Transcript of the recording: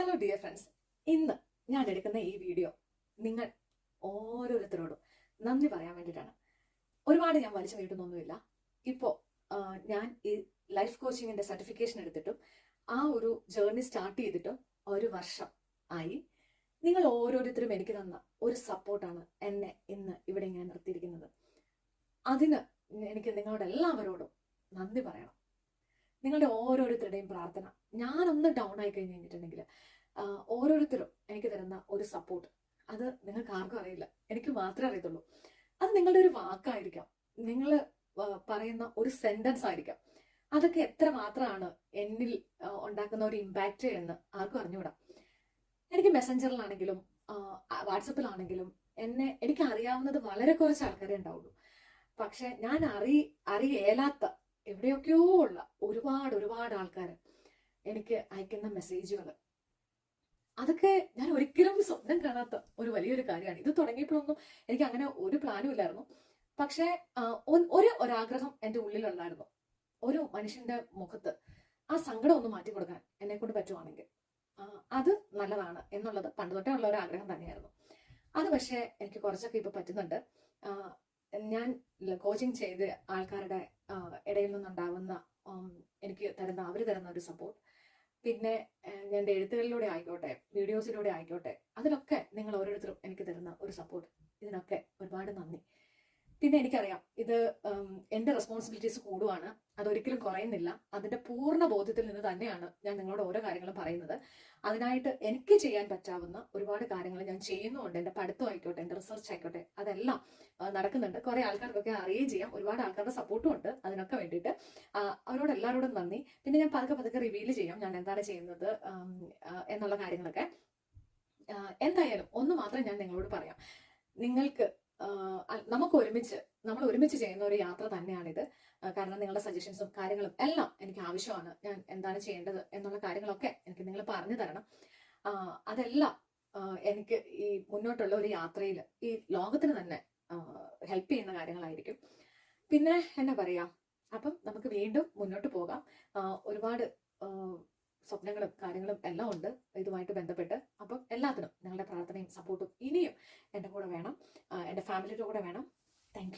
Hello dear friends, ഇന്ന് ഞാൻ എടുക്കുന്ന ഈ വീഡിയോ നിങ്ങൾ ഓരോരുത്തരോടും നന്ദി പറയാൻ വേണ്ടിയിട്ടാണ്. ഒരുപാട് ഞാൻ വലിച്ചു നീട്ടുന്നൊന്നുമില്ല. ഇപ്പോൾ ഞാൻ ഈ ലൈഫ് കോച്ചിങ്ങിന്റെ സർട്ടിഫിക്കേഷൻ എടുത്തിട്ടും ആ ഒരു ജേർണി സ്റ്റാർട്ട് ചെയ്തിട്ടും 1 വർഷം ആയി. നിങ്ങൾ ഓരോരുത്തരും എനിക്ക് തന്ന ഒരു സപ്പോർട്ടാണ് എന്നെ ഇന്ന് ഇവിടെ ഇങ്ങനെ നിർത്തിയിരിക്കുന്നത്. അതിന് എനിക്ക് നിങ്ങളോട് എല്ലാവരോടും നന്ദി പറയണം. നിങ്ങളുടെ ഓരോരുത്തരുടെയും പ്രാർത്ഥന, ഞാനൊന്ന് ഡൗൺ ആയി കഴിഞ്ഞ് കഴിഞ്ഞിട്ടുണ്ടെങ്കിൽ ഓരോരുത്തരും എനിക്ക് തരുന്ന ഒരു സപ്പോർട്ട്, അത് നിങ്ങൾക്ക് ആർക്കും അറിയില്ല, എനിക്ക് മാത്രമേ അറിയത്തുള്ളൂ. അത് നിങ്ങളുടെ ഒരു വാക്കായിരിക്കാം, നിങ്ങൾ പറയുന്ന ഒരു സെന്റൻസ് ആയിരിക്കാം. അതൊക്കെ എത്ര മാത്രമാണ് എന്നിൽ ഉണ്ടാക്കുന്ന ഒരു ഇമ്പാക്റ്റ് എന്ന് ആർക്കും അറിഞ്ഞുകൂടാ. എനിക്ക് മെസ്സഞ്ചറിലാണെങ്കിലും വാട്സപ്പിലാണെങ്കിലും എനിക്ക് അറിയാവുന്നത് വളരെ കുറച്ച് ആൾക്കാരെ ഉണ്ടാവുള്ളൂ. പക്ഷെ ഞാൻ അറിയേലാത്ത എവിടെയൊക്കെയോ ഉള്ള ഒരുപാട് ആൾക്കാർ എനിക്ക് അയക്കുന്ന മെസ്സേജുകൾ, അതൊക്കെ ഞാൻ ഒരിക്കലും സ്വപ്നം കാണാത്ത ഒരു വലിയൊരു കാര്യമാണ്. ഇത് തുടങ്ങിയപ്പോഴൊന്നും എനിക്ക് അങ്ങനെ ഒരു പ്ലാനും ഇല്ലായിരുന്നു. പക്ഷെ ഒരാഗ്രഹം എൻ്റെ ഉള്ളിലുണ്ടായിരുന്നു. ഒരു മനുഷ്യന്റെ മുഖത്ത് ആ സങ്കടം ഒന്ന് മാറ്റി കൊടുക്കാൻ എന്നെ കൊണ്ട് പറ്റുവാണെങ്കിൽ അത് നല്ലതാണ് എന്നുള്ളത് പണ്ട് തൊട്ടേ ഉള്ള ഒരു ആഗ്രഹം തന്നെയായിരുന്നു. അത് പക്ഷേ എനിക്ക് കുറച്ചൊക്കെ ഇപ്പൊ പറ്റുന്നുണ്ട്. ഞാൻ കോച്ചിങ് ചെയ്ത് ആൾക്കാരുടെ ഇടയിൽ നിന്നുണ്ടാവുന്ന അവർ തരുന്ന ഒരു സപ്പോർട്ട്, പിന്നെ ഞാൻ എഴുത്തുകളിലൂടെ ആയിക്കോട്ടെ, വീഡിയോസിലൂടെ ആയിക്കോട്ടെ, അതിലൊക്കെ നിങ്ങൾ ഓരോരുത്തരും എനിക്ക് തരുന്ന ഒരു സപ്പോർട്ട്, ഇതിനൊക്കെ ഒരുപാട് നന്ദി. പിന്നെ എനിക്കറിയാം ഇത് എൻ്റെ റെസ്പോൺസിബിലിറ്റീസ് കൂടുവാണ്, അതൊരിക്കലും കുറയുന്നില്ല. അതിന്റെ പൂർണ്ണ ബോധ്യത്തിൽ നിന്ന് തന്നെയാണ് ഞാൻ നിങ്ങളോട് ഓരോ കാര്യങ്ങളും പറയുന്നത്. അതിനായിട്ട് എനിക്ക് ചെയ്യാൻ പറ്റാവുന്ന ഒരുപാട് കാര്യങ്ങൾ ഞാൻ ചെയ്യുന്നുണ്ട്. എൻ്റെ പഠിത്തം ആയിക്കോട്ടെ, എൻ്റെ റിസർച്ച് ആയിക്കോട്ടെ, അതെല്ലാം നടക്കുന്നുണ്ട്. കുറെ ആൾക്കാർക്കൊക്കെ അറിയുകയും ചെയ്യാം, ഒരുപാട് ആൾക്കാരുടെ സപ്പോർട്ടും ഉണ്ട്. അതിനൊക്കെ വേണ്ടിയിട്ട് അവരോട് എല്ലാവരോടും നന്ദി. പിന്നെ ഞാൻ പതുക്കെ റിവീൽ ചെയ്യാം ഞാൻ എന്താണ് ചെയ്യുന്നത് എന്നുള്ള കാര്യങ്ങളൊക്കെ. എന്തായാലും ഒന്ന് മാത്രം ഞാൻ നിങ്ങളോട് പറയാം, നിങ്ങൾക്ക് നമ്മൾ ഒരുമിച്ച് ചെയ്യുന്ന ഒരു യാത്ര തന്നെയാണിത്. കാരണം നിങ്ങളുടെ സജഷൻസും കാര്യങ്ങളും എല്ലാം എനിക്ക് ആവശ്യമാണ്. ഞാൻ എന്താണ് ചെയ്യേണ്ടത് എന്നുള്ള കാര്യങ്ങളൊക്കെ എനിക്ക് നിങ്ങൾ പറഞ്ഞു തരണം. അതെല്ലാം എനിക്ക് ഈ മുന്നോട്ടുള്ള ഒരു യാത്രയിൽ ഈ ലോകത്തിന് തന്നെ ഹെൽപ്പ് ചെയ്യുന്ന കാര്യങ്ങളായിരിക്കും. പിന്നെ എന്നാ പറയാ, അപ്പം നമുക്ക് വീണ്ടും മുന്നോട്ട് പോകാം. ഒരുപാട് സ്വപ്നങ്ങളും കാര്യങ്ങളും എല്ലാം ഉണ്ട് ഇതുമായിട്ട് ബന്ധപ്പെട്ട്. അപ്പം എല്ലാത്തിനും നിങ്ങളുടെ പ്രാർത്ഥനയും സപ്പോർട്ടും ഇനിയും എൻ്റെ കൂടെ വേണം, എൻ്റെ ഫാമിലിയുടെ കൂടെ വേണം. Thank you.